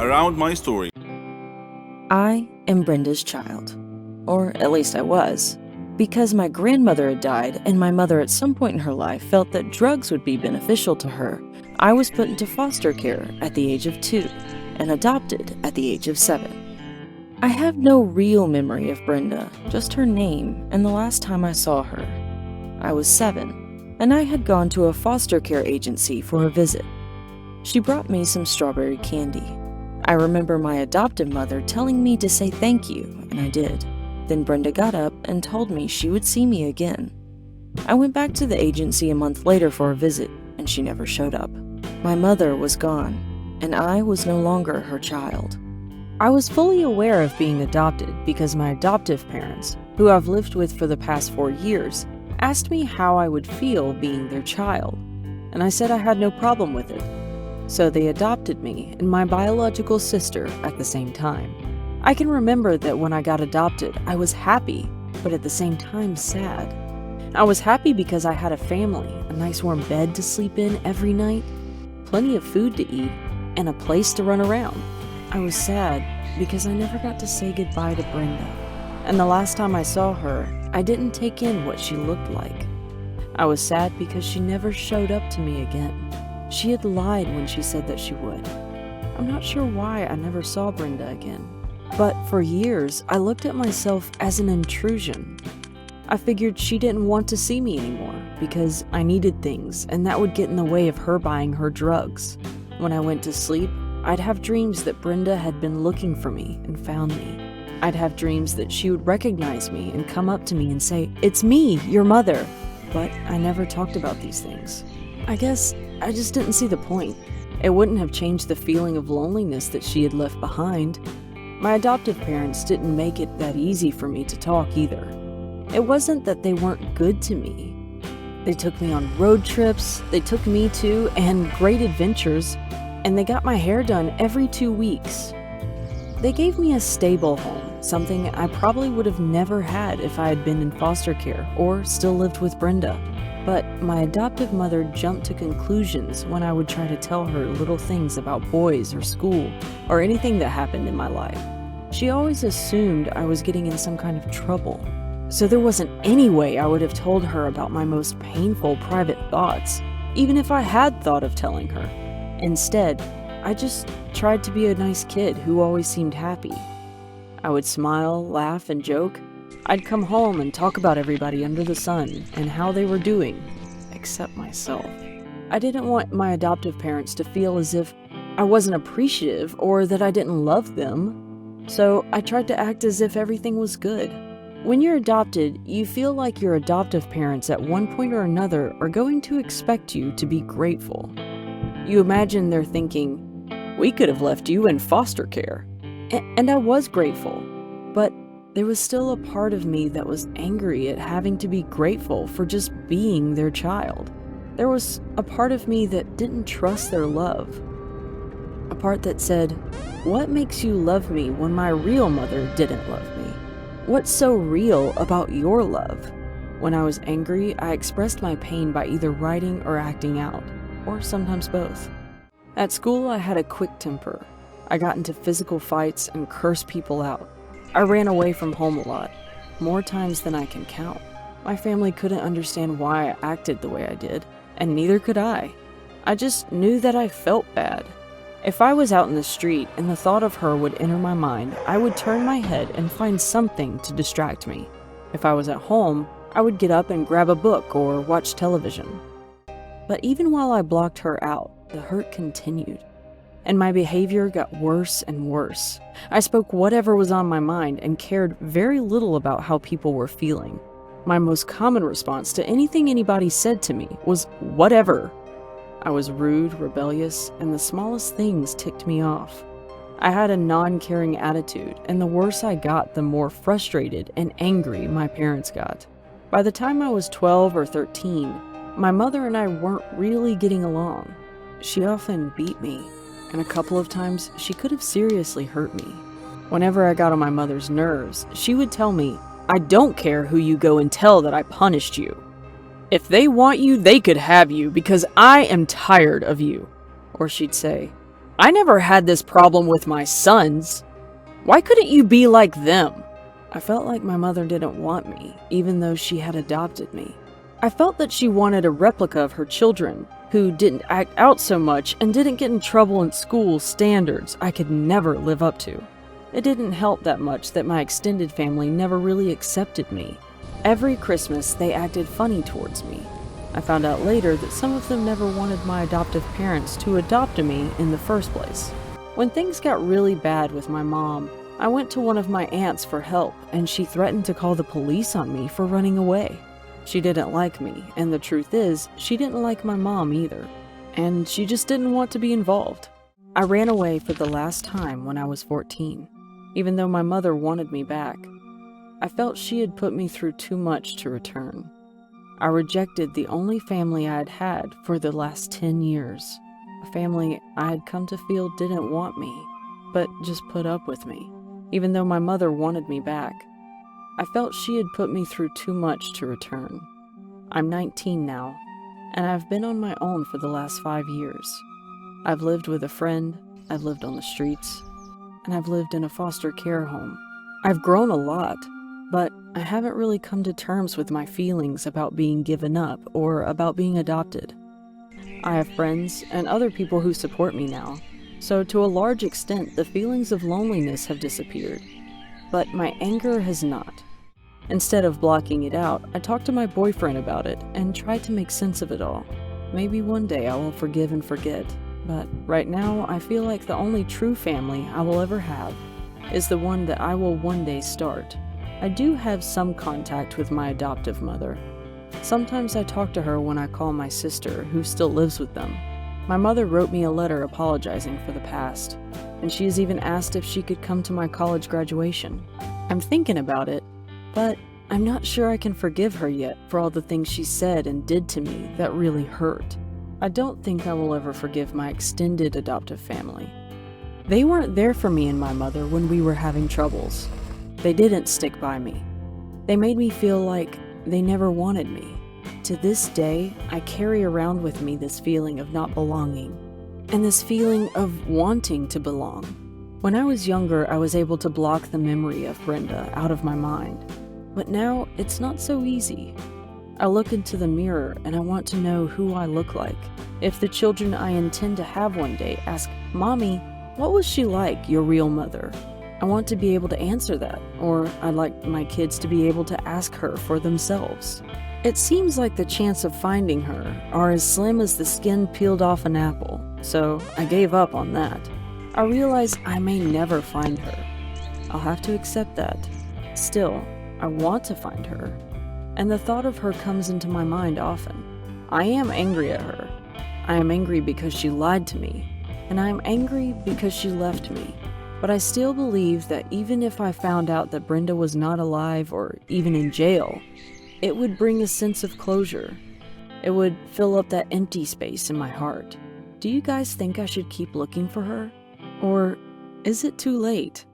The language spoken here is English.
around my story. I am Brenda's child, or at least I was, because my grandmother had died and my mother at some point in her life felt that drugs would be beneficial to her. I was put into foster care at the age of 2 and adopted at the age of 7. I have no real memory of Brenda, just her name and the last time I saw her. I was 7, and I had gone to a foster care agency for a visit. She brought me some strawberry candy. I remember my adoptive mother telling me to say thank you, and I did. Then Brenda got up and told me she would see me again. I went back to the agency a month later for a visit, and she never showed up. My mother was gone, and I was no longer her child. I was fully aware of being adopted because my adoptive parents, who I've lived with for the past 4 years, asked me how I would feel being their child, and I said I had no problem with it. So they adopted me and my biological sister at the same time. I can remember that when I got adopted, I was happy, but at the same time sad. I was happy because I had a family, a nice warm bed to sleep in every night, plenty of food to eat, and a place to run around. I was sad because I never got to say goodbye to Brenda, and the last time I saw her, I didn't take in what she looked like. I was sad because she never showed up to me again. She had lied when she said that she would. I'm not sure why I never saw Brenda again, but for years I looked at myself as an intrusion. I figured she didn't want to see me anymore because I needed things, and that would get in the way of her buying her drugs. When I went to sleep, I'd have dreams that Brenda had been looking for me and found me. I'd have dreams that she would recognize me and come up to me and say, "It's me, your mother." But I never talked about these things. I guess I just didn't see the point. It wouldn't have changed the feeling of loneliness that she had left behind. My adoptive parents didn't make it that easy for me to talk either. It wasn't that they weren't good to me. They took me on road trips, they took me to and great adventures, and they got my hair done every 2 weeks. They gave me a stable home, something I probably would have never had if I had been in foster care or still lived with Brenda. But my adoptive mother jumped to conclusions when I would try to tell her little things about boys or school or anything that happened in my life. She always assumed I was getting in some kind of trouble. So there wasn't any way I would have told her about my most painful private thoughts, even if I had thought of telling her. Instead, I just tried to be a nice kid who always seemed happy. I would smile, laugh, and joke. I'd come home and talk about everybody under the sun and how they were doing, except myself. I didn't want my adoptive parents to feel as if I wasn't appreciative or that I didn't love them, so I tried to act as if everything was good. When you're adopted, you feel like your adoptive parents at one point or another are going to expect you to be grateful. You imagine they're thinking, "We could have left you in foster care." And I was grateful, but there was still a part of me that was angry at having to be grateful for just being their child. There was a part of me that didn't trust their love. A part that said, "What makes you love me when my real mother didn't love me? What's so real about your love?" When I was angry, I expressed my pain by either writing or acting out, or sometimes both. At school, I had a quick temper. I got into physical fights and cursed people out. I ran away from home a lot, more times than I can count. My family couldn't understand why I acted the way I did, and neither could I. I just knew that I felt bad. If I was out in the street and the thought of her would enter my mind, I would turn my head and find something to distract me. If I was at home, I would get up and grab a book or watch television. But even while I blocked her out, the hurt continued, and my behavior got worse and worse. I spoke whatever was on my mind and cared very little about how people were feeling. My most common response to anything anybody said to me was, "Whatever." I was rude, rebellious, and the smallest things ticked me off. I had a non-caring attitude, and the worse I got, the more frustrated and angry my parents got. By the time I was 12 or 13, my mother and I weren't really getting along. She often beat me, and a couple of times she could have seriously hurt me. Whenever I got on my mother's nerves, she would tell me, "I don't care who you go and tell that I punished you. If they want you, they could have you because I am tired of you." Or she'd say, I never had this problem with my sons. Why couldn't you be like them? I felt like my mother didn't want me, even though she had adopted me. I felt that she wanted a replica of her children, who didn't act out so much and didn't get in trouble in school standards I could never live up to. It didn't help that much that my extended family never really accepted me. Every Christmas, they acted funny towards me. I found out later that some of them never wanted my adoptive parents to adopt me in the first place. When things got really bad with my mom, I went to one of my aunts for help, and she threatened to call the police on me for running away. She didn't like me, and the truth is, she didn't like my mom either, and she just didn't want to be involved. I ran away for the last time when I was 14, even though my mother wanted me back. I felt she had put me through too much to return. I rejected the only family I had had for the last 10 years, a family I had come to feel didn't want me, but just put up with me, even though my mother wanted me back. I felt she had put me through too much to return. I'm 19 now, and I've been on my own for the last 5 years. I've lived with a friend, I've lived on the streets, and I've lived in a foster care home. I've grown a lot, but I haven't really come to terms with my feelings about being given up or about being adopted. I have friends and other people who support me now, so to a large extent the feelings of loneliness have disappeared, but my anger has not. Instead of blocking it out, I talked to my boyfriend about it and tried to make sense of it all. Maybe one day I will forgive and forget, but right now I feel like the only true family I will ever have is the one that I will one day start. I do have some contact with my adoptive mother. Sometimes I talk to her when I call my sister, who still lives with them. My mother wrote me a letter apologizing for the past, and she has even asked if she could come to my college graduation. I'm thinking about it, but I'm not sure I can forgive her yet for all the things she said and did to me that really hurt. I don't think I will ever forgive my extended adoptive family. They weren't there for me and my mother when we were having troubles. They didn't stick by me. They made me feel like they never wanted me. To this day, I carry around with me this feeling of not belonging, and this feeling of wanting to belong. When I was younger, I was able to block the memory of Brenda out of my mind, but now it's not so easy. I look into the mirror and I want to know who I look like. If the children I intend to have one day ask, "Mommy, what was she like, your real mother?" I want to be able to answer that, or I'd like my kids to be able to ask her for themselves. It seems like the chance of finding her are as slim as the skin peeled off an apple, so I gave up on that. I realize I may never find her. I'll have to accept that. Still, I want to find her, and the thought of her comes into my mind often. I am angry at her. I am angry because she lied to me, and I am angry because she left me. But I still believe that even if I found out that Brenda was not alive or even in jail, it would bring a sense of closure. It would fill up that empty space in my heart. Do you guys think I should keep looking for her? Or is it too late?